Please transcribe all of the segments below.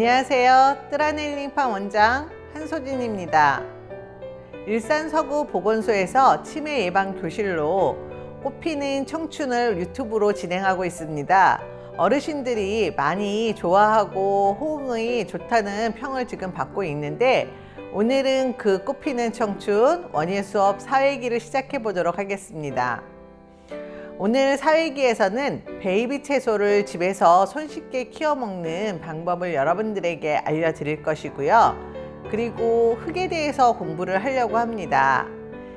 안녕하세요. 뜨라넬링팜 원장 한소진입니다. 일산 서구 보건소에서 치매 예방 교실로 꽃피는 청춘을 유튜브로 진행하고 있습니다. 어르신들이 많이 좋아하고 호응이 좋다는 평을 지금 받고 있는데, 오늘은 그 꽃피는 청춘 원예 수업 사회기를 시작해 보도록 하겠습니다. 오늘 사회기에서는 베이비 채소를 집에서 손쉽게 키워 먹는 방법을 여러분들에게 알려드릴 것이고요. 그리고 흙에 대해서 공부를 하려고 합니다.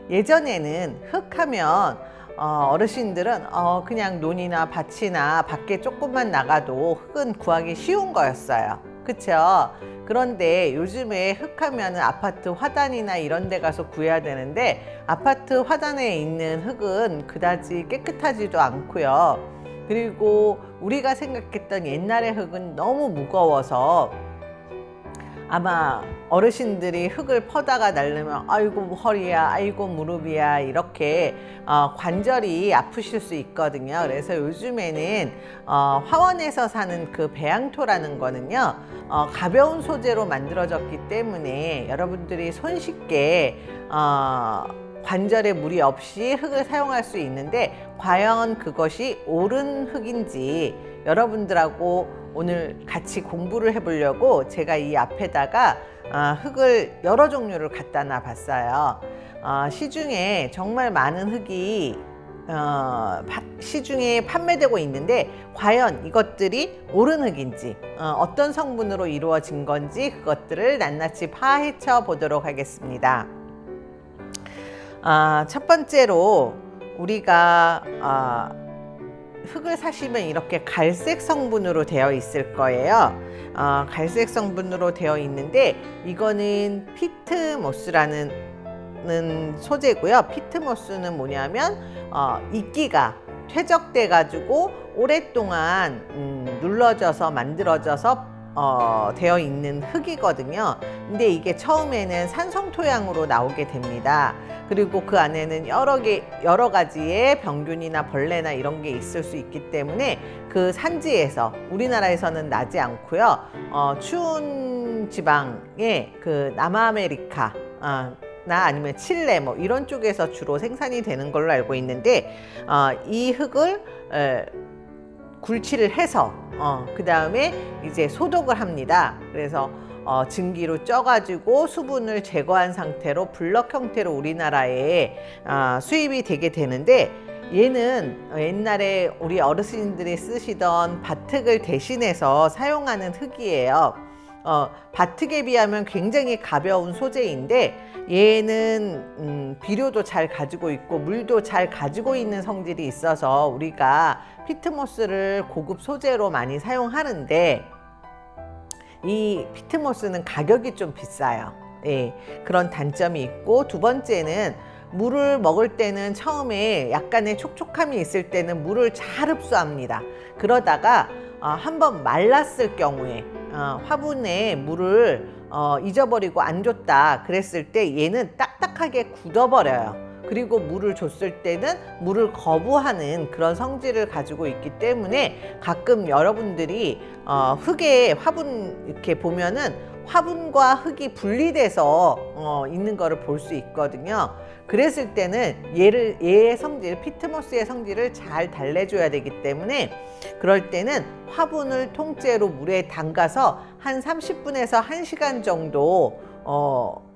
예전에는 흙 하면 어르신들은 그냥 논이나 밭이나 밖에 조금만 나가도 흙은 구하기 쉬운 거였어요. 그쵸? 그런데 요즘에 흙 하면 아파트 화단이나 이런 데 가서 구해야 되는데, 아파트 화단에 있는 흙은 그다지 깨끗하지도 않고요. 그리고 우리가 생각했던 옛날의 흙은 너무 무거워서 아마 어르신들이 흙을 퍼다가 날르면 아이고 허리야, 아이고 무릎이야, 이렇게 관절이 아프실 수 있거든요. 그래서 요즘에는 화원에서 사는 그 배양토라는 거는요, 가벼운 소재로 만들어졌기 때문에 여러분들이 손쉽게 관절에 무리 없이 흙을 사용할 수 있는데, 과연 그것이 옳은 흙인지 여러분들하고 오늘 같이 공부를 해보려고 제가 이 앞에다가 흙을 여러 종류를 갖다 놔 봤어요. 시중에 정말 많은 흙이 시중에 판매되고 있는데, 과연 이것들이 옳은 흙인지, 어떤 성분으로 이루어진 건지 그것들을 낱낱이 파헤쳐 보도록 하겠습니다. 첫 번째로 우리가 흙을 사시면 이렇게 갈색 성분으로 되어 있을 거예요. 갈색 성분으로 되어 있는데, 이거는 피트모스라는 소재고요. 피트모스는 뭐냐면 이끼가 퇴적돼 가지고 오랫동안 눌러져서 만들어져서 되어 있는 흙이거든요. 근데 이게 처음에는 산성토양으로 나오게 됩니다. 그리고 그 안에는 여러 가지의 병균이나 벌레나 이런 게 있을 수 있기 때문에 그 산지에서, 우리나라에서는 나지 않고요, 추운 지방의 그 남아메리카 나 아니면 칠레 뭐 이런 쪽에서 주로 생산이 되는 걸로 알고 있는데, 이 흙을 굴치를 해서 그 다음에 이제 소독을 합니다. 그래서 증기로 쪄가지고 수분을 제거한 상태로 블럭 형태로 우리나라에 수입이 되게 되는데, 얘는 옛날에 우리 어르신들이 쓰시던 밭흙을 대신해서 사용하는 흙이에요. 밭흙에 비하면 굉장히 가벼운 소재인데, 얘는 비료도 잘 가지고 있고 물도 잘 가지고 있는 성질이 있어서 우리가 피트모스를 고급 소재로 많이 사용하는데, 이 피트모스는 가격이 좀 비싸요. 예, 그런 단점이 있고, 두 번째는 물을 먹을 때는 처음에 약간의 촉촉함이 있을 때는 물을 잘 흡수합니다. 그러다가 한번 말랐을 경우에 화분에 물을 잊어버리고 안 줬다 그랬을 때 얘는 딱딱하게 굳어버려요. 그리고 물을 줬을 때는 물을 거부하는 그런 성질을 가지고 있기 때문에 가끔 여러분들이 흙에 화분 이렇게 보면은 화분과 흙이 분리돼서 있는 거를 볼 수 있거든요. 그랬을 때는 얘의 성질, 피트모스의 성질을 잘 달래줘야 되기 때문에, 그럴 때는 화분을 통째로 물에 담가서 한 30분에서 1시간 정도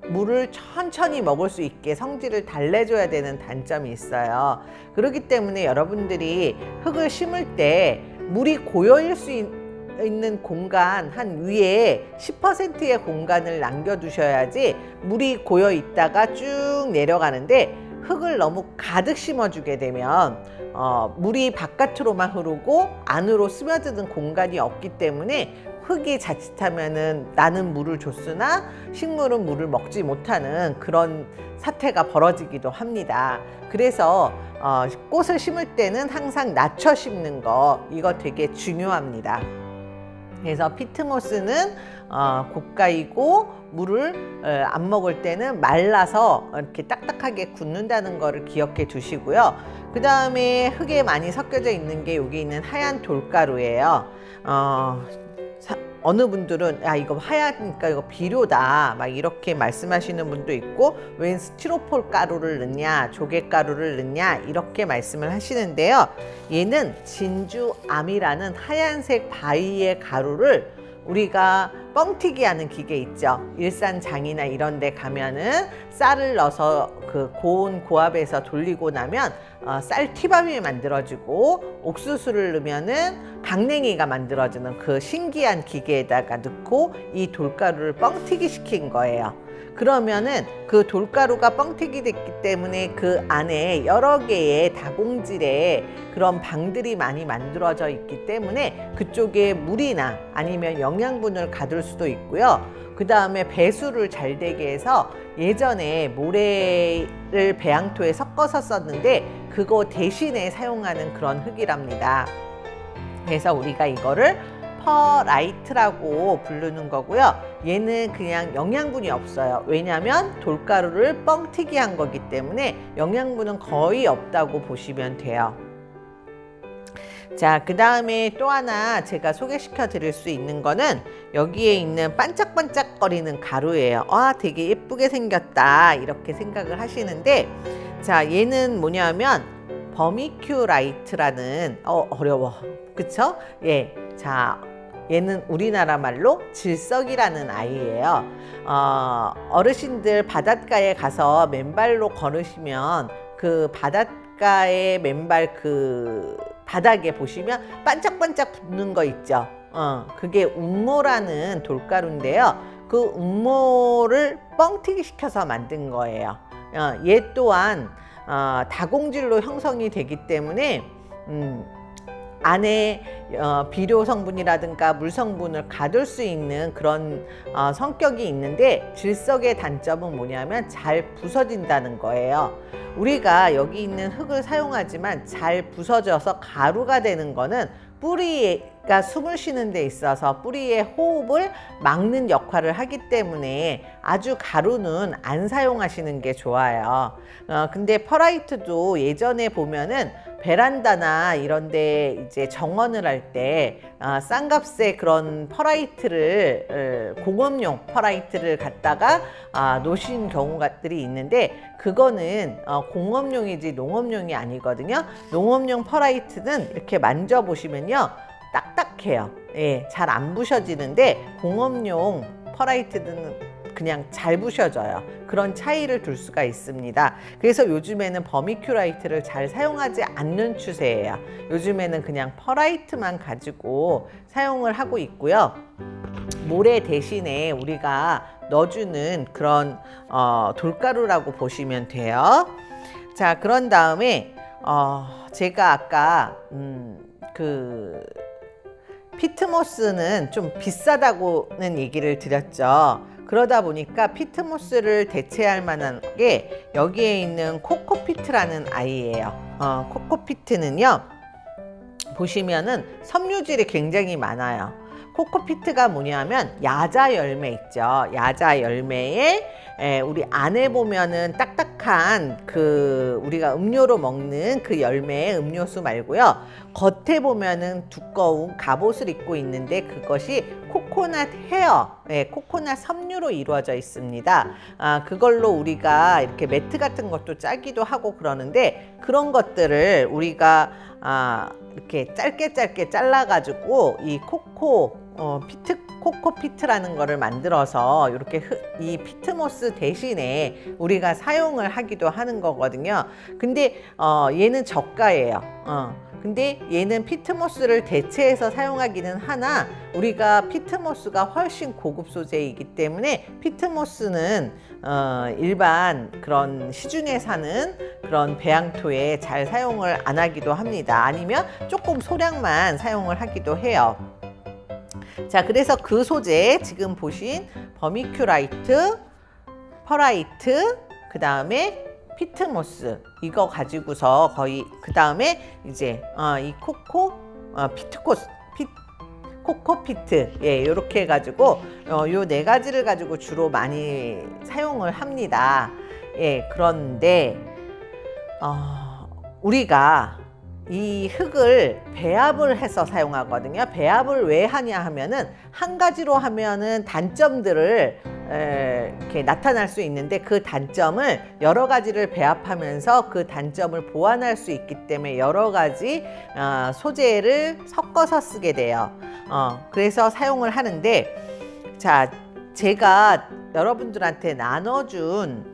물을 천천히 먹을 수 있게 성질을 달래줘야 되는 단점이 있어요. 그렇기 때문에 여러분들이 흙을 심을 때 물이 고여일 수 있는 공간 한 위에 10%의 공간을 남겨두셔야지 물이 고여 있다가 쭉 내려가는데, 흙을 너무 가득 심어주게 되면 물이 바깥으로만 흐르고 안으로 스며드는 공간이 없기 때문에 흙이 자칫하면은 나는 물을 줬으나 식물은 물을 먹지 못하는 그런 사태가 벌어지기도 합니다. 그래서 꽃을 심을 때는 항상 낮춰 심는 거, 이거 되게 중요합니다. 그래서 피트모스는 고가이고 물을 안 먹을 때는 말라서 이렇게 딱딱하게 굳는다는 거를 기억해 두시고요. 그 다음에 흙에 많이 섞여져 있는 게 여기 있는 하얀 돌가루예요. 어느 분들은 야 이거 하얘니까 이거 비료다 막 이렇게 말씀하시는 분도 있고, 웬 스티로폴 가루를 넣냐 조개가루를 넣냐 이렇게 말씀을 하시는데요. 얘는 진주암이라는 하얀색 바위의 가루를 우리가 뻥튀기 하는 기계 있죠. 일산장이나 이런 데 가면은 쌀을 넣어서 그 고온 고압에서 돌리고 나면 쌀티밥이 만들어지고, 옥수수를 넣으면은 강냉이가 만들어지는 그 신기한 기계에다가 넣고 이 돌가루를 뻥튀기 시킨 거예요. 그러면은 그 돌가루가 뻥튀기 됐기 때문에 그 안에 여러 개의 다공질의 그런 방들이 많이 만들어져 있기 때문에 그쪽에 물이나 아니면 영양분을 가둘 수도 있고요. 그 다음에 배수를 잘 되게 해서 예전에 모래를 배양토에 섞어서 썼는데 그거 대신에 사용하는 그런 흙이랍니다. 그래서 우리가 이거를 퍼라이트라고 부르는 거고요. 얘는 그냥 영양분이 없어요. 왜냐하면 돌가루를 뻥튀기 한 거기 때문에 영양분은 거의 없다고 보시면 돼요. 자, 그 다음에 또 하나 제가 소개시켜 드릴 수 있는 거는 여기에 있는 반짝반짝거리는 가루예요. 아, 되게 예쁘게 생겼다 이렇게 생각을 하시는데, 자, 얘는 뭐냐면 버미큐라이트라는 어려워 그쵸? 예, 자, 얘는 우리나라 말로 질석이라는 아이예요. 어르신들 바닷가에 가서 맨발로 걸으시면 그 바닷가의 맨발 그 바닥에 보시면 반짝반짝 붙는 거 있죠. 그게 운모라는 돌가루인데요. 그 운모를 뻥튀기 시켜서 만든 거예요. 얘 또한 다공질로 형성이 되기 때문에 안에 비료 성분이라든가 물 성분을 가둘 수 있는 그런 성격이 있는데, 질석의 단점은 뭐냐면 잘 부서진다는 거예요. 우리가 여기 있는 흙을 사용하지만 잘 부서져서 가루가 되는 거는 뿌리가 숨을 쉬는 데 있어서 뿌리의 호흡을 막는 역할을 하기 때문에 아주 가루는 안 사용하시는 게 좋아요. 근데 퍼라이트도 예전에 보면은 베란다나 이런 데 이제 정원을 할 때 싼 값에 그런 퍼라이트를 공업용 퍼라이트를 갖다가 놓으신 경우들이 있는데, 그거는 공업용이지 농업용이 아니거든요. 농업용 퍼라이트는 이렇게 만져보시면요 딱딱해요. 예, 잘 안 부셔지는데 공업용 퍼라이트는 그냥 잘 부셔져요. 그런 차이를 둘 수가 있습니다. 그래서 요즘에는 버미큐라이트를 잘 사용하지 않는 추세예요. 요즘에는 그냥 퍼라이트만 가지고 사용을 하고 있고요. 모래 대신에 우리가 넣어주는 그런 돌가루라고 보시면 돼요. 자, 그런 다음에 제가 아까 그 피트모스는 좀 비싸다고는 얘기를 드렸죠. 그러다 보니까 피트모스를 대체할 만한 게 여기에 있는 코코피트라는 아이예요. 코코피트는요, 보시면은 섬유질이 굉장히 많아요. 코코피트가 뭐냐면 야자 열매 있죠. 야자 열매에 우리 안에 보면은 딱딱한 그 우리가 음료로 먹는 그 열매의 음료수 말고요. 겉에 보면은 두꺼운 갑옷을 입고 있는데 그것이 코코넛 헤어, 코코넛 섬유로 이루어져 있습니다. 그걸로 우리가 이렇게 매트 같은 것도 짜기도 하고 그러는데, 그런 것들을 우리가 이렇게 짧게 잘라가지고 이 코코피트라는 거를 만들어서 이렇게 이 피트모스 대신에 우리가 사용을 하기도 하는 거거든요. 근데 얘는 저가예요. 근데 얘는 피트모스를 대체해서 사용하기는 하나, 우리가 피트모스가 훨씬 고급 소재이기 때문에 피트모스는 일반 그런 시중에 사는 그런 배양토에 잘 사용을 안 하기도 합니다. 아니면 조금 소량만 사용을 하기도 해요. 자, 그래서 그 소재 지금 보신 버미큐라이트, 퍼라이트, 그 다음에 피트모스, 이거 가지고서 거의 그 다음에 이제 이 코코피트, 예, 이렇게 해가지고 요 네 가지를 가지고 주로 많이 사용을 합니다. 예, 그런데 우리가 이 흙을 배합을 해서 사용하거든요. 배합을 왜 하냐 하면은 한 가지로 하면은 단점들을 이렇게 나타날 수 있는데 그 단점을 여러 가지를 배합하면서 그 단점을 보완할 수 있기 때문에 여러 가지 소재를 섞어서 쓰게 돼요. 그래서 사용을 하는데, 자, 제가 여러분들한테 나눠준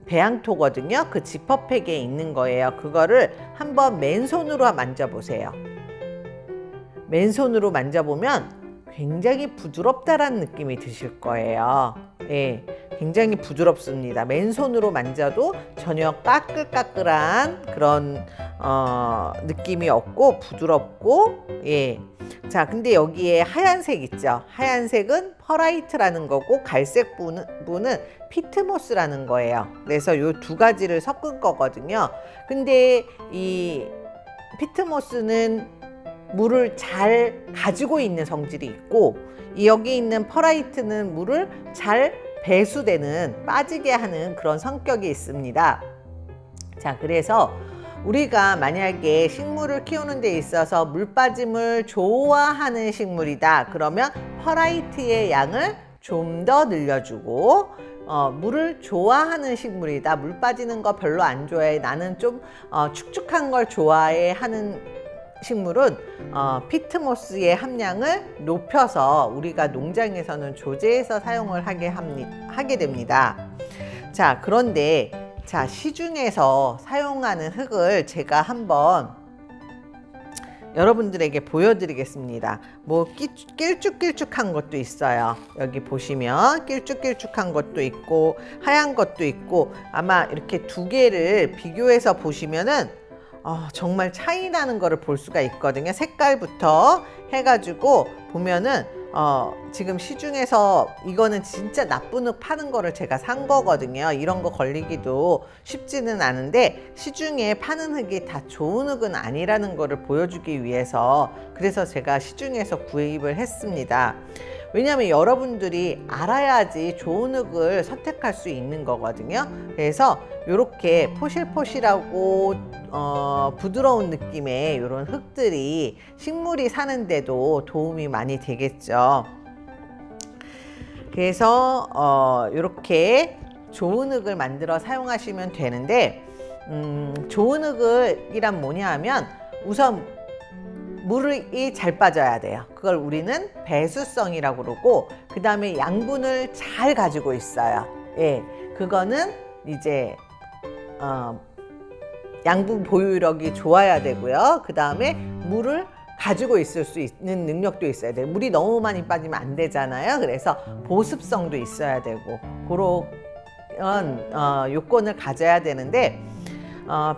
배양토거든요. 그 지퍼팩에 있는 거예요. 그거를 한번 맨손으로 만져보세요. 맨손으로 만져보면 굉장히 부드럽다라는 느낌이 드실 거예요. 예, 굉장히 부드럽습니다. 맨손으로 만져도 전혀 까끌까끌한 그런 느낌이 없고 부드럽고, 예. 자, 근데 여기에 하얀색 있죠. 하얀색은 퍼라이트라는 거고 갈색 부분은 피트모스라는 거예요. 그래서 이 두 가지를 섞은 거거든요. 근데 이 피트모스는 물을 잘 가지고 있는 성질이 있고, 여기 있는 퍼라이트는 물을 잘 배수되는, 빠지게 하는 그런 성격이 있습니다. 자, 그래서 우리가 만약에 식물을 키우는 데 있어서 물 빠짐을 좋아하는 식물이다 그러면 퍼라이트의 양을 좀 더 늘려주고, 물을 좋아하는 식물이다, 물 빠지는 거 별로 안 좋아해, 나는 좀 축축한 걸 좋아해 하는 식물은 피트모스의 함량을 높여서 우리가 농장에서는 조제해서 사용을 하게 됩니다. 자, 그런데 자, 시중에서 사용하는 흙을 제가 한번 여러분들에게 보여드리겠습니다. 뭐 길쭉길쭉한 것도 있어요. 여기 보시면 길쭉길쭉한 것도 있고 하얀 것도 있고, 아마 이렇게 두 개를 비교해서 보시면은 정말 차이 나는 거를 볼 수가 있거든요. 색깔부터 해가지고 보면은 지금 시중에서 이거는 진짜 나쁜 흙 파는 거를 제가 산 거거든요. 이런 거 걸리기도 쉽지는 않은데 시중에 파는 흙이 다 좋은 흙은 아니라는 거를 보여주기 위해서, 그래서 제가 시중에서 구입을 했습니다. 왜냐하면 여러분들이 알아야지 좋은 흙을 선택할 수 있는 거거든요. 그래서 이렇게 포실포실하고 부드러운 느낌의 이런 흙들이 식물이 사는데도 도움이 많이 되겠죠. 그래서 이렇게 좋은 흙을 만들어 사용하시면 되는데, 좋은 흙이란 뭐냐 하면 우선 물이 잘 빠져야 돼요. 그걸 우리는 배수성이라고 그러고, 그 다음에 양분을 잘 가지고 있어요. 예, 그거는 이제 양분 보유력이 좋아야 되고요. 그 다음에 물을 가지고 있을 수 있는 능력도 있어야 돼요. 물이 너무 많이 빠지면 안 되잖아요. 그래서 보습성도 있어야 되고 그런 요건을 가져야 되는데,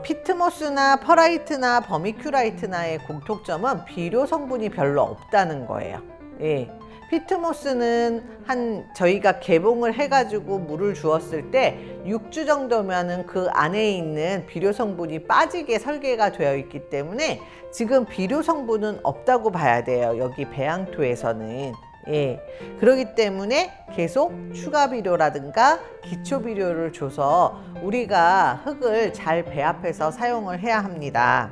피트모스나 퍼라이트나 버미큐라이트나의 공통점은 비료 성분이 별로 없다는 거예요. 예. 피트모스는 저희가 개봉을 해가지고 물을 주었을 때 6주 정도면은 그 안에 있는 비료 성분이 빠지게 설계가 되어 있기 때문에 지금 비료 성분은 없다고 봐야 돼요. 여기 배양토에서는. 예, 그렇기 때문에 계속 추가 비료라든가 기초 비료를 줘서 우리가 흙을 잘 배합해서 사용을 해야 합니다.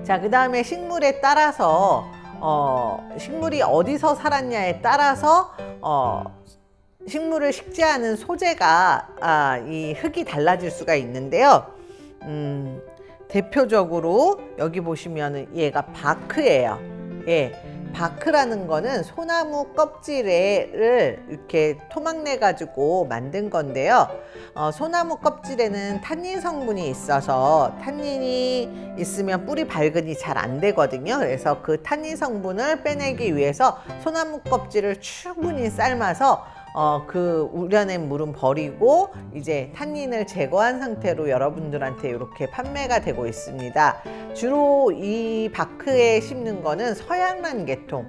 자, 그 다음에 식물에 따라서 식물이 어디서 살았냐에 따라서 식물을 식재하는 소재가 이 흙이 달라질 수가 있는데요. 대표적으로 여기 보시면은 얘가 바크예요. 예. 바크라는 거는 소나무 껍질을 이렇게 토막내 가지고 만든 건데요. 소나무 껍질에는 탄닌 성분이 있어서 탄닌이 있으면 뿌리 발근이 잘 안 되거든요. 그래서 그 탄닌 성분을 빼내기 위해서 소나무 껍질을 충분히 삶아서 그 우려낸 물은 버리고 이제 탄닌을 제거한 상태로 여러분들한테 이렇게 판매가 되고 있습니다. 주로 이 바크에 심는 거는 서양란 계통,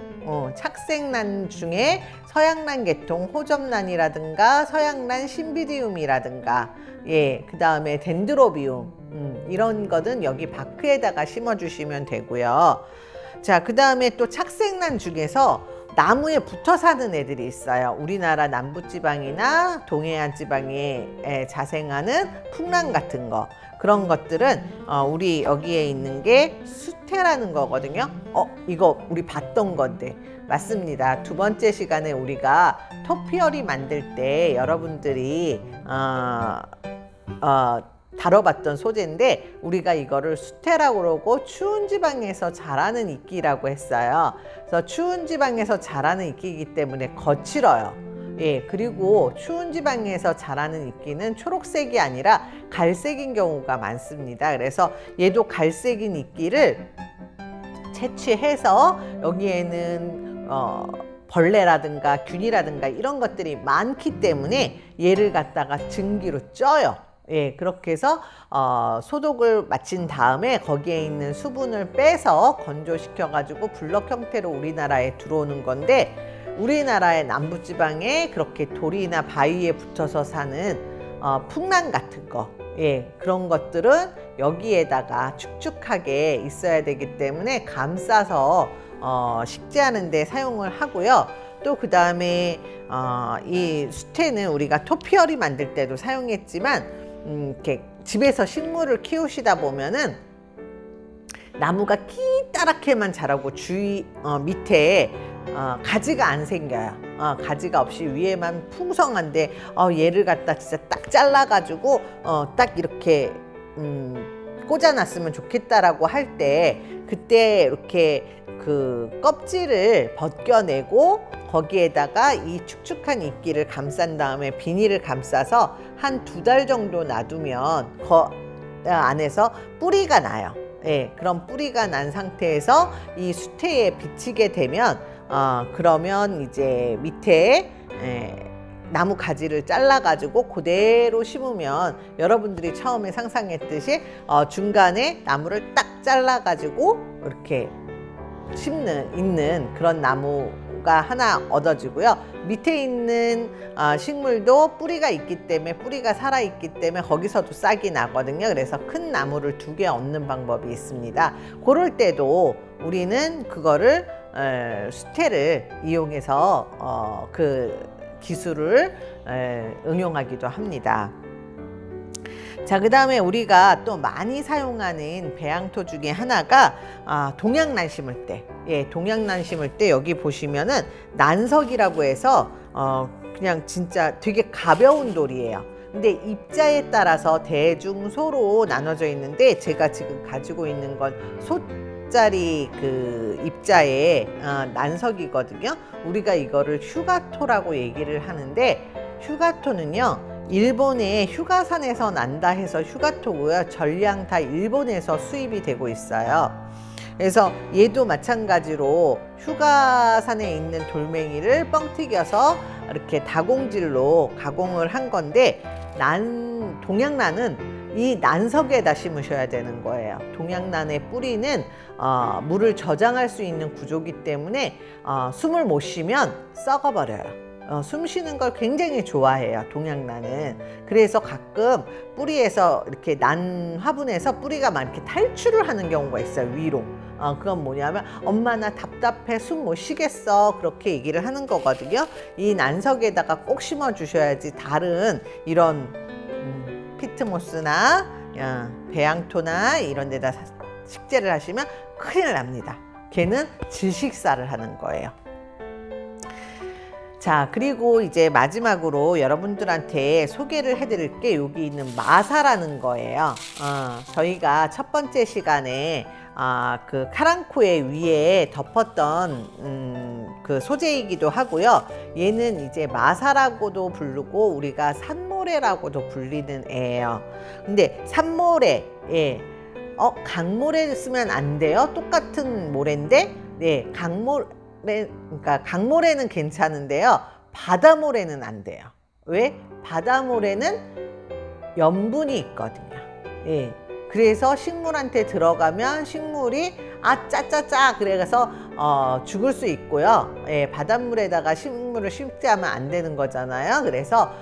착색란 중에 서양란 계통, 호접란이라든가 서양란 신비디움이라든가, 예, 그 다음에 덴드로비움, 이런 거는 여기 바크에다가 심어주시면 되고요. 자, 그 다음에 또 착색란 중에서 나무에 붙어 사는 애들이 있어요. 우리나라 남부지방이나 동해안 지방에 자생하는 풍랑 같은 거, 그런 것들은 우리 여기에 있는 게 수태라는 거거든요. 이거 우리 봤던 건데. 맞습니다. 두 번째 시간에 우리가 토피어리 만들 때 여러분들이 다뤄봤던 소재인데, 우리가 이거를 수태라고 그러고 추운 지방에서 자라는 이끼라고 했어요. 그래서 추운 지방에서 자라는 이끼이기 때문에 거칠어요. 예, 그리고 추운 지방에서 자라는 이끼는 초록색이 아니라 갈색인 경우가 많습니다. 그래서 얘도 갈색인 이끼를 채취해서 여기에는 벌레라든가 균이라든가 이런 것들이 많기 때문에 얘를 갖다가 증기로 쪄요. 예, 그렇게 해서 소독을 마친 다음에 거기에 있는 수분을 빼서 건조시켜 가지고 블럭 형태로 우리나라에 들어오는 건데, 우리나라의 남부지방에 그렇게 돌이나 바위에 붙어서 사는 풍랑 같은 거, 예, 그런 것들은 여기에다가 축축하게 있어야 되기 때문에 감싸서 식재하는 데 사용을 하고요. 또 그 다음에 이 수태는 우리가 토피어리 만들 때도 사용했지만, 이렇게 집에서 식물을 키우시다 보면은 나무가 기다랗게만 자라고 주위 밑에 가지가 안 생겨요. 가지가 없이 위에만 풍성한데 얘를 갖다 진짜 딱 잘라가지고 딱 이렇게 꽂아놨으면 좋겠다라고 할 때, 그때 이렇게 그 껍질을 벗겨내고 거기에다가 이 축축한 이끼를 감싼 다음에 비닐을 감싸서 한 2달 정도 놔두면 안에서 뿌리가 나요. 예, 그런 뿌리가 난 상태에서 이 수태에 비치게 되면 그러면 이제 밑에 나무 가지를 잘라가지고 그대로 심으면, 여러분들이 처음에 상상했듯이 중간에 나무를 딱 잘라가지고 이렇게 있는 그런 나무가 하나 얻어지고요. 밑에 있는 식물도 뿌리가 있기 때문에, 뿌리가 살아있기 때문에 거기서도 싹이 나거든요. 그래서 큰 나무를 2개 얻는 방법이 있습니다. 그럴 때도 우리는 그거를 수태를 이용해서 그 기술을 응용하기도 합니다. 자, 그 다음에 우리가 또 많이 사용하는 배양토 중에 하나가 동양난 심을 때, 예, 동양난 심을 때 여기 보시면은 난석이라고 해서 그냥 진짜 되게 가벼운 돌이에요. 근데 입자에 따라서 대중소로 나눠져 있는데, 제가 지금 가지고 있는 건 소짜리 그 입자의 난석이거든요. 우리가 이거를 휴가토라고 얘기를 하는데, 휴가토는요, 일본의 휴가산에서 난다 해서 휴가토고요. 전량 다 일본에서 수입이 되고 있어요. 그래서 얘도 마찬가지로 휴가산에 있는 돌멩이를 뻥튀겨서 이렇게 다공질로 가공을 한 건데, 동양난은 이 난석에다 심으셔야 되는 거예요. 동양난의 뿌리는 물을 저장할 수 있는 구조이기 때문에 숨을 못 쉬면 썩어버려요. 숨 쉬는 걸 굉장히 좋아해요, 동양난은. 그래서 가끔 뿌리에서 이렇게 난 화분에서 뿌리가 막 이렇게 탈출을 하는 경우가 있어요, 위로. 그건 뭐냐면, 엄마 나 답답해, 숨 못 쉬겠어, 그렇게 얘기를 하는 거거든요. 이 난석에다가 꼭 심어 주셔야지 다른 이런 피트모스나 배양토나 이런 데다 식재를 하시면 큰일 납니다. 걔는 질식사를 하는 거예요. 자, 그리고 이제 마지막으로 여러분들한테 소개를 해드릴 게 여기 있는 마사라는 거예요. 저희가 첫 번째 시간에 그 카랑코의 위에 덮었던 그 소재이기도 하고요. 얘는 이제 마사라고도 부르고 우리가 산모래라고도 불리는 애예요. 근데 산모래, 예, 강모래 쓰면 안 돼요. 똑같은 모래인데, 네, 그러니까 강모래는 괜찮은데요, 바다모래는 안 돼요. 왜? 바다모래는 염분이 있거든요. 예. 그래서 식물한테 들어가면 식물이 짜짜짜 그래서 죽을 수 있고요. 예, 바닷물에다가 식물을 심지하면 안 되는 거잖아요. 그래서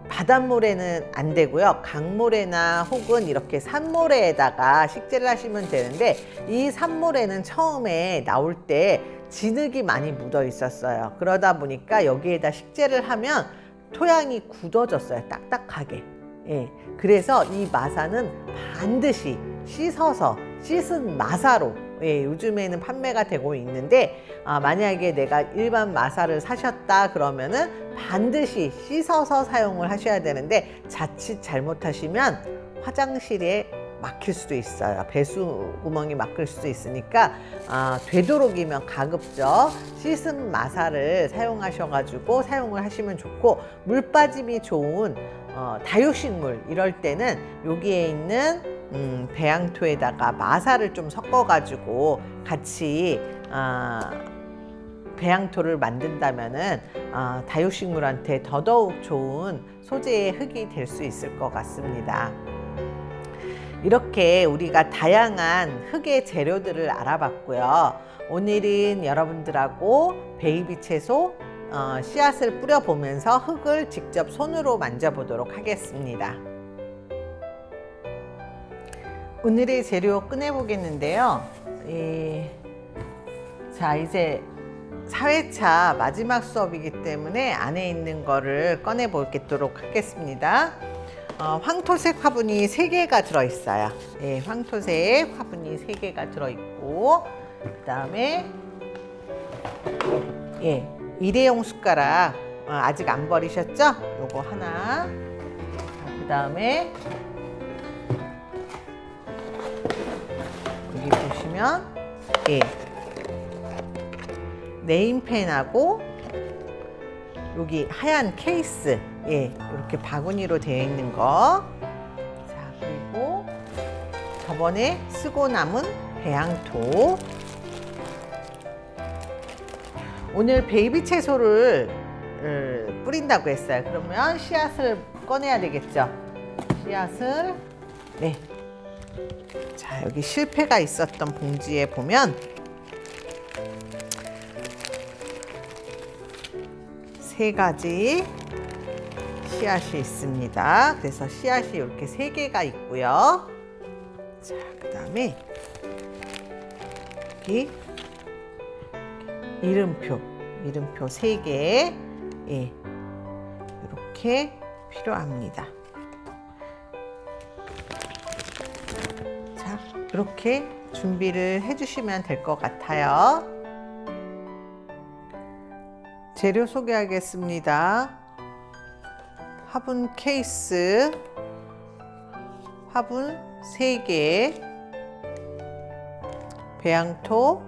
바닷모래는 안 되고요. 강모래나 혹은 이렇게 산모래에다가 식재를 하시면 되는데, 이 산모래는 처음에 나올 때 진흙이 많이 묻어 있었어요. 그러다 보니까 여기에다 식재를 하면 토양이 굳어졌어요. 딱딱하게. 예. 그래서 이 마사는 반드시 씻어서 씻은 마사로 요즘에는 판매가 되고 있는데 만약에 내가 일반 마사를 사셨다 그러면은 반드시 씻어서 사용을 하셔야 되는데 자칫 잘못하시면 화장실에 막힐 수도 있어요. 배수 구멍이 막힐 수도 있으니까 되도록이면 가급적 씻은 마사를 사용하셔가지고 사용을 하시면 좋고, 물 빠짐이 좋은 다육식물 이럴 때는 여기에 있는 배양토에다가 마사를 좀 섞어가지고 같이 배양토를 만든다면은 다육식물한테 더더욱 좋은 소재의 흙이 될 수 있을 것 같습니다. 이렇게 우리가 다양한 흙의 재료들을 알아봤고요. 오늘은 여러분들하고 베이비 채소 씨앗을 뿌려보면서 흙을 직접 손으로 만져보도록 하겠습니다. 오늘의 재료 꺼내보겠는데요. 자, 이제 4회차 마지막 수업이기 때문에 안에 있는 거를 꺼내보도록 하겠습니다. 황토색 화분이 3개가 들어있어요. 예, 황토색 화분이 3개가 들어있고, 그 다음에 일회용 숟가락 아직 안 버리셨죠? 요거 하나. 그 다음에 여기 보시면 네임펜하고 여기 하얀 케이스, 이렇게 바구니로 되어 있는 거. 자, 그리고 저번에 쓰고 남은 배양토. 오늘 베이비 채소를 뿌린다고 했어요. 그러면 씨앗을 꺼내야 되겠죠. 씨앗을, 자, 여기 실패가 있었던 봉지에 보면 3가지 씨앗이 있습니다. 그래서 씨앗이 이렇게 3개가 있고요. 자, 그 다음에 여기 이름표 3개, 이렇게 필요합니다. 자, 이렇게 준비를 해주시면 될 것 같아요. 재료 소개하겠습니다. 화분 케이스, 화분 3개, 배양토,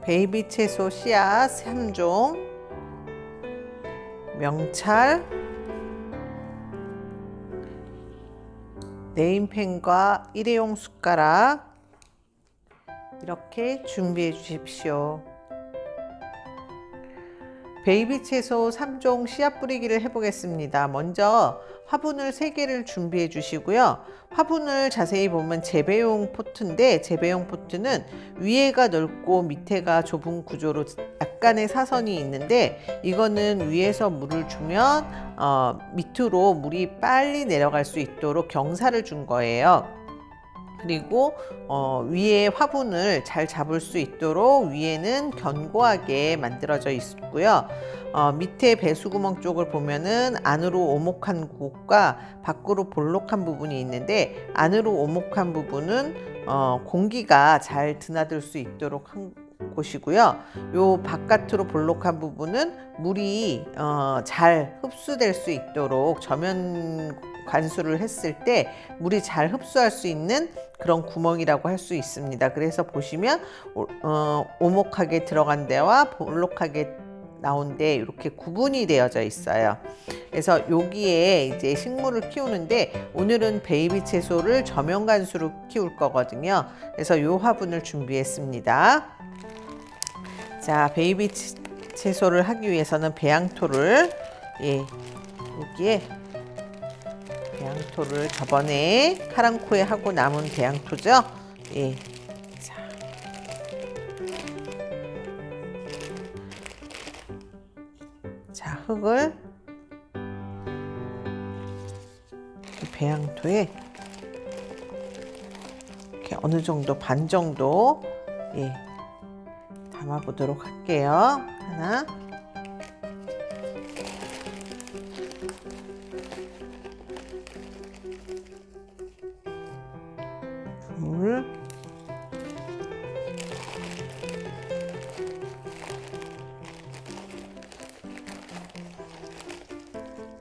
베이비 채소 씨앗 3종, 명찰, 네임펜과 일회용 숟가락, 이렇게 준비해 주십시오. 베이비 채소 3종 씨앗 뿌리기를 해보겠습니다. 먼저 화분을 3개를 준비해 주시고요. 화분을 자세히 보면 재배용 포트인데, 재배용 포트는 위에가 넓고 밑에가 좁은 구조로 약간의 사선이 있는데, 이거는 위에서 물을 주면 밑으로 물이 빨리 내려갈 수 있도록 경사를 준 거예요. 그리고 위에 화분을 잘 잡을 수 있도록 위에는 견고하게 만들어져 있고요. 밑에 배수구멍 쪽을 보면은 안으로 오목한 곳과 밖으로 볼록한 부분이 있는데, 안으로 오목한 부분은 공기가 잘 드나들 수 있도록 한 곳이고요. 요 바깥으로 볼록한 부분은 물이 잘 흡수될 수 있도록 저면 관수를 했을 때 물이 잘 흡수할 수 있는 그런 구멍이라고 할 수 있습니다. 그래서 보시면 오목하게 들어간 데와 볼록하게 나온 데 이렇게 구분이 되어져 있어요. 그래서 여기에 이제 식물을 키우는데, 오늘은 베이비 채소를 저면 관수로 키울 거거든요. 그래서 요 화분을 준비했습니다. 자, 베이비 채소를 하기 위해서는 배양토를 여기에 배양토를 저번에 카랑코에 하고 남은 배양토죠. 자, 자, 흙을 배양토에 이렇게 어느 정도 반 정도 담아 보도록 할게요. 하나, 둘,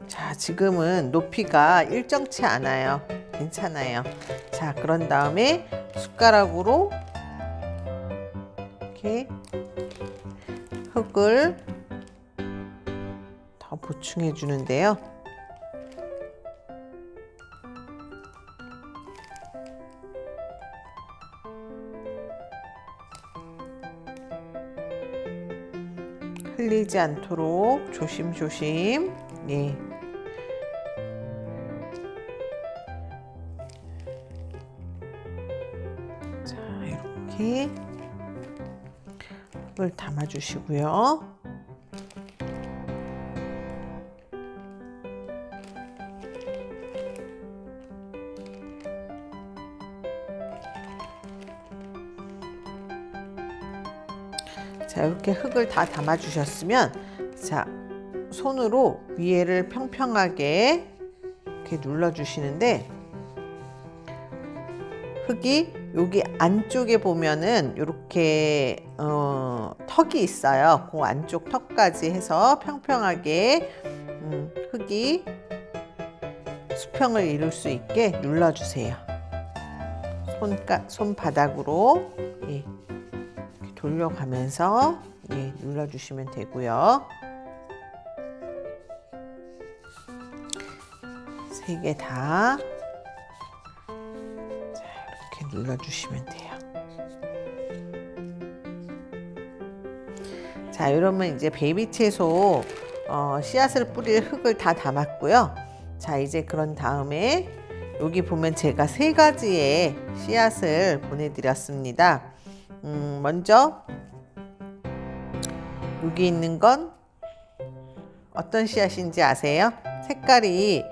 자, 지금은 높이가 일정치 않아요. 괜찮아요. 자, 그런 다음에 숟가락으로 이렇게 흙을 더 보충해 주는데요. 흘리지 않도록 조심조심. 예. 자, 이렇게 흙을 담아 주시고요. 자, 이렇게 흙을 다 담아 주셨으면, 자, 손으로 위에를 평평하게 이렇게 눌러 주시는데, 흙이 여기 안쪽에 보면은 이렇게 턱이 있어요. 그 안쪽 턱까지 해서 평평하게 흙이 수평을 이룰 수 있게 눌러 주세요. 손바닥으로 예, 이렇게 돌려가면서 예, 눌러 주시면 되고요. 3개 다 이렇게 눌러주시면 돼요. 자, 이러면 이제 베이비 채소 씨앗을 뿌릴 흙을 다 담았고요. 자, 이제 그런 다음에 여기 보면 제가 3가지의 씨앗을 보내드렸습니다. 먼저 여기 있는 건 어떤 씨앗인지 아세요? 색깔이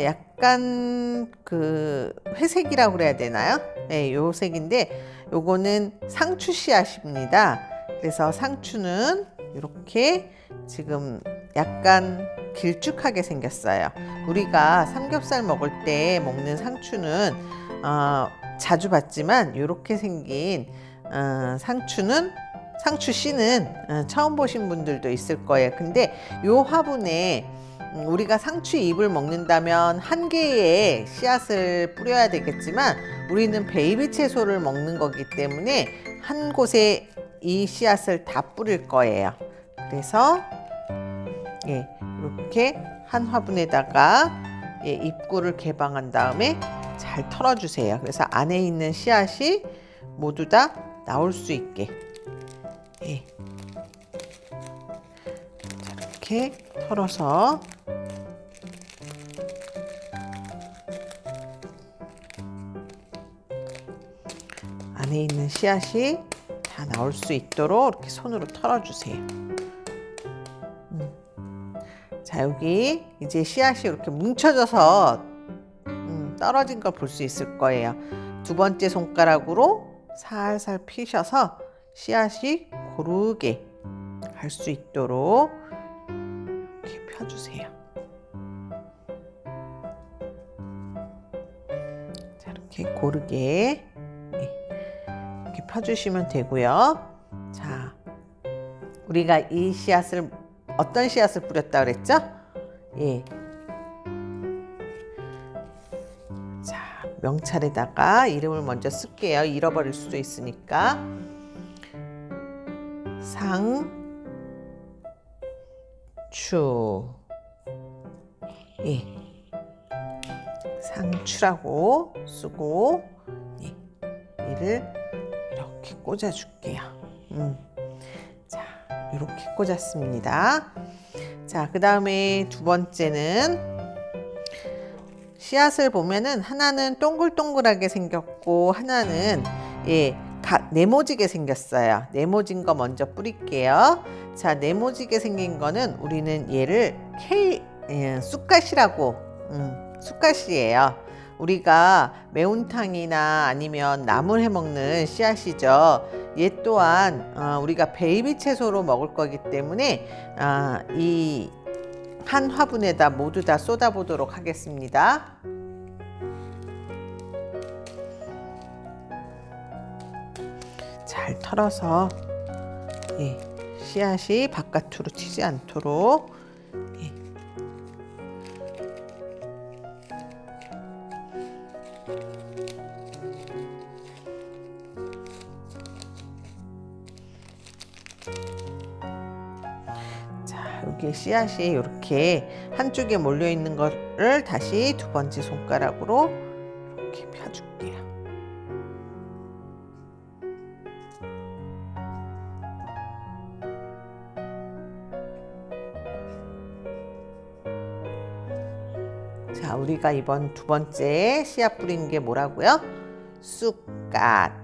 약간 그 회색이라고 그래야 되나요? 네, 요 색인데 요거는 상추 씨앗입니다. 그래서 상추는 이렇게 지금 약간 길쭉하게 생겼어요. 우리가 삼겹살 먹을 때 먹는 상추는 자주 봤지만 이렇게 생긴 상추 씨는 처음 보신 분들도 있을 거예요. 근데 요 화분에 우리가 상추 잎을 먹는다면 한 개의 씨앗을 뿌려야 되겠지만 우리는 베이비 채소를 먹는 거기 때문에 한 곳에 이 씨앗을 다 뿌릴 거예요. 그래서 예, 이렇게 한 화분에다가 예, 입구를 개방한 다음에 잘 털어주세요. 그래서 안에 있는 씨앗이 모두 다 나올 수 있게 예. 자, 이렇게 털어서 안에 있는 씨앗이 다 나올 수 있도록 이렇게 손으로 털어주세요. 자, 여기 이제 씨앗이 이렇게 뭉쳐져서 떨어진 걸 볼 수 있을 거예요. 2번째 손가락으로 살살 피셔서 씨앗이 고르게 갈 수 있도록 이렇게 펴주세요. 자, 이렇게 고르게 이렇게 펴주시면 되고요. 자, 우리가 이 씨앗을 어떤 씨앗을 뿌렸다 그랬죠? 예. 자, 명찰에다가 이름을 먼저 쓸게요. 잃어버릴 수도 있으니까. 상추. 예. 상추라고 쓰고 예. 이를 이렇게 꽂아줄게요. 자, 이렇게 꽂았습니다. 자, 그 다음에 2번째는 씨앗을 보면은 하나는 동글동글하게 생겼고 하나는 예, 네모지게 생겼어요. 네모진 거 먼저 뿌릴게요. 자, 네모지게 생긴 거는 우리는 얘를 쑥갓이라고 쑥갓이에요. 우리가 매운탕이나 아니면 나물 해 먹는 씨앗이죠. 얘 또한 우리가 베이비 채소로 먹을 거기 때문에 이 한 화분에다 모두 다 쏟아 보도록 하겠습니다. 잘 털어서 씨앗이 바깥으로 튀지 않도록 여기 씨앗이 이렇게 한쪽에 몰려 있는 거를 다시 두 번째 손가락으로 이렇게 펴줄게요. 자, 우리가 이번 두 번째 씨앗 뿌린 게 뭐라고요? 쑥갓.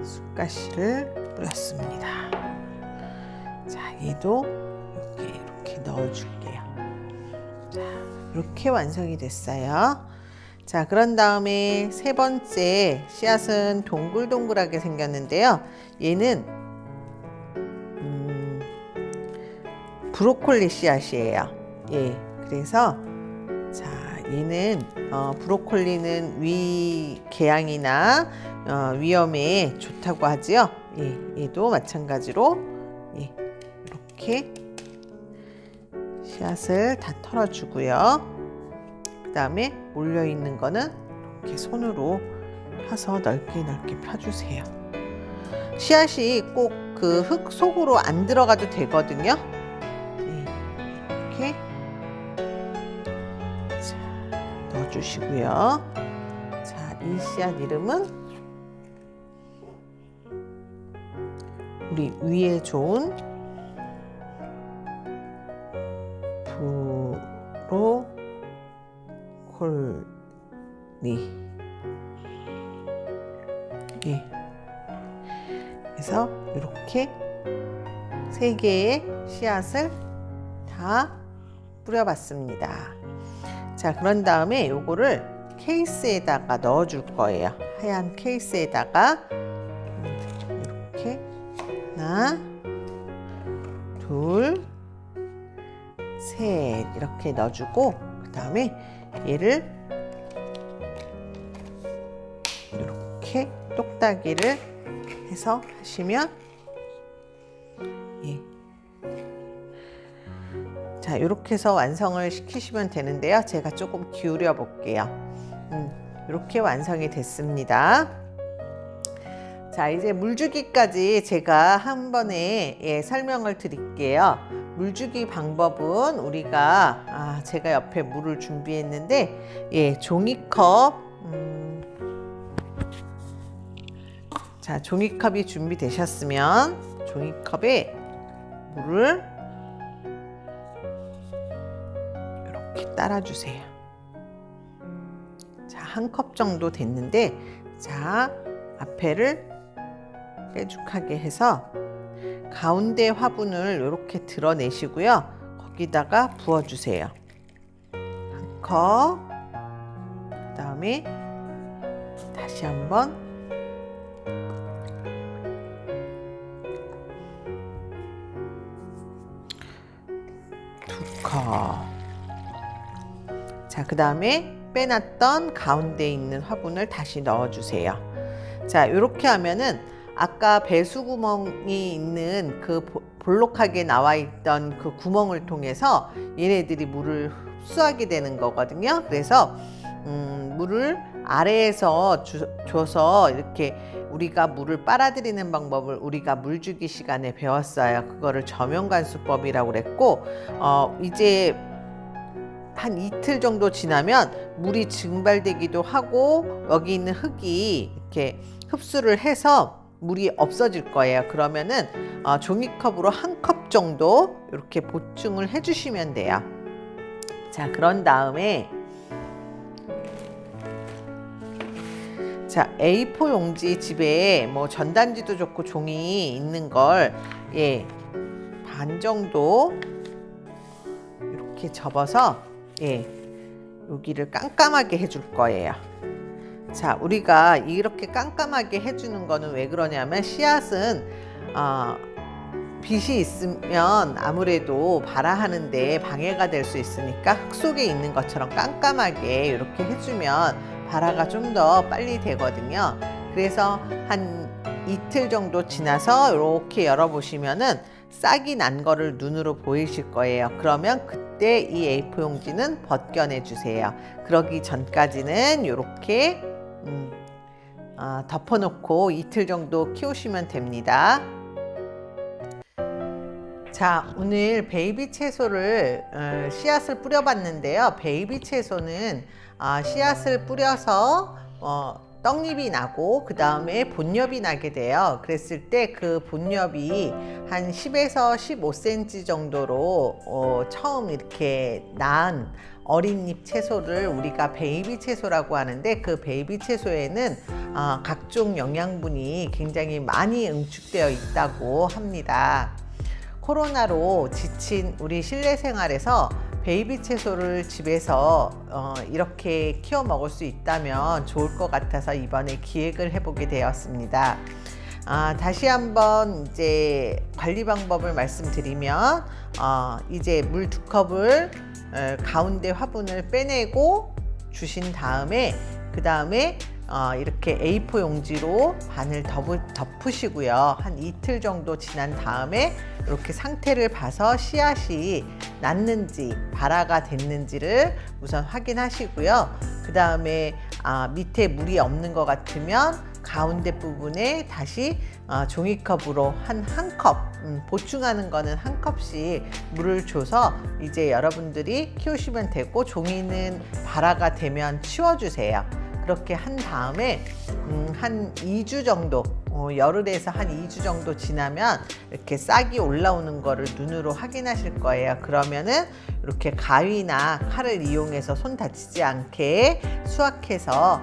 쑥갓씨를 뿌렸습니다. 자, 얘도 이렇게 넣어줄게요. 자, 이렇게 완성이 됐어요. 자, 그런 다음에 세 번째 씨앗은 동글동글하게 생겼는데요. 얘는 브로콜리 씨앗이에요. 그래서 자, 얘는 브로콜리는 위 궤양이나 위염에 좋다고 하지요. 얘도 마찬가지로 이렇게 씨앗을 다 털어주고요. 그 다음에 몰려 있는 거는 이렇게 손으로 펴서 넓게 펴주세요. 씨앗이 꼭 그 흙 속으로 안 들어가도 되거든요. 이렇게 자, 넣어주시고요. 자, 이 씨앗 이름은 우리 위에 좋은 브로콜리. 그래서 이렇게 세 개의 씨앗을 다 뿌려봤습니다. 자, 그런 다음에 요거를 케이스에다가 넣어줄 거예요. 하얀 케이스에다가 이렇게 하나, 둘, 셋 이렇게 넣어주고 그 다음에 얘를 이렇게 똑딱이를 해서 하시면 자, 이렇게 해서 완성을 시키시면 되는데요. 제가 조금 기울여 볼게요. 이렇게 완성이 됐습니다. 자, 이제 물주기까지 제가 한 번에 설명을 드릴게요. 물주기 방법은 우리가 제가 옆에 물을 준비했는데 종이컵 자, 종이컵이 준비되셨으면 종이컵에 물을 이렇게 따라주세요. 자, 한 컵 정도 됐는데 자, 앞에를 빼죽하게 해서 가운데 화분을 이렇게 드러내시고요. 거기다가 부어주세요. 한 컵, 그 다음에 다시 한번 두 컵. 자, 그 다음에 빼놨던 가운데 있는 화분을 다시 넣어주세요. 자, 이렇게 하면은 아까 배수구멍이 있는 그 볼록하게 나와 있던 그 구멍을 통해서 얘네들이 물을 흡수하게 되는 거거든요. 그래서 물을 아래에서 줘서 이렇게 우리가 물을 빨아들이는 방법을 우리가 물주기 시간에 배웠어요. 그거를 저면관수법이라고 그랬고 이제 한 이틀 정도 지나면 물이 증발되기도 하고 여기 있는 흙이 이렇게 흡수를 해서 물이 없어질 거예요. 그러면은 종이컵으로 한 컵 정도 이렇게 보충을 해주시면 돼요. 자, 그런 다음에 자, A4 용지 집에 뭐 전단지도 좋고 종이 있는 걸 반 정도 이렇게 접어서 여기를 깜깜하게 해줄 거예요. 자, 우리가 이렇게 깜깜하게 해주는 거는 왜 그러냐면 씨앗은 빛이 있으면 아무래도 발화하는데 방해가 될 수 있으니까 흙 속에 있는 것처럼 깜깜하게 이렇게 해주면 발화가 좀 더 빨리 되거든요. 그래서 한 이틀 정도 지나서 이렇게 열어보시면은 싹이 난 거를 눈으로 보이실 거예요. 그러면 그때 이 A4 용지는 벗겨내 주세요. 그러기 전까지는 이렇게 덮어놓고 이틀 정도 키우시면 됩니다. 자, 오늘 베이비 채소를 씨앗을 뿌려봤는데요. 베이비 채소는 씨앗을 뿌려서 떡잎이 나고 그 다음에 본엽이 나게 돼요. 그랬을 때 그 본엽이 한 10에서 15cm 정도로 처음 이렇게 난 어린 잎 채소를 우리가 베이비 채소라고 하는데, 그 베이비 채소에는 각종 영양분이 굉장히 많이 응축되어 있다고 합니다. 코로나로 지친 우리 실내 생활에서 베이비 채소를 집에서 이렇게 키워 먹을 수 있다면 좋을 것 같아서 이번에 기획을 해보게 되었습니다. 다시 한번 이제 관리 방법을 말씀드리면, 이제 물 2컵을 가운데 화분을 빼내고 주신 다음에 그 다음에 이렇게 A4 용지로 반을 덮으시고요. 한 이틀 정도 지난 다음에 이렇게 상태를 봐서 씨앗이 났는지 발화가 됐는지를 우선 확인하시고요. 그 다음에 밑에 물이 없는 것 같으면 가운데 부분에 다시 종이컵으로 한 컵, 보충하는 거는 한 컵씩 물을 줘서 이제 여러분들이 키우시면 되고, 종이는 발화가 되면 치워주세요. 그렇게 한 다음에 한 2주 정도, 열흘에서 한 2주 정도 지나면 이렇게 싹이 올라오는 거를 눈으로 확인하실 거예요. 그러면은 이렇게 가위나 칼을 이용해서 손 다치지 않게 수확해서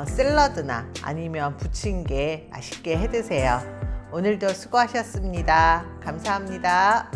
샐러드나 아니면 부침개 맛있게 해 드세요. 오늘도 수고하셨습니다. 감사합니다.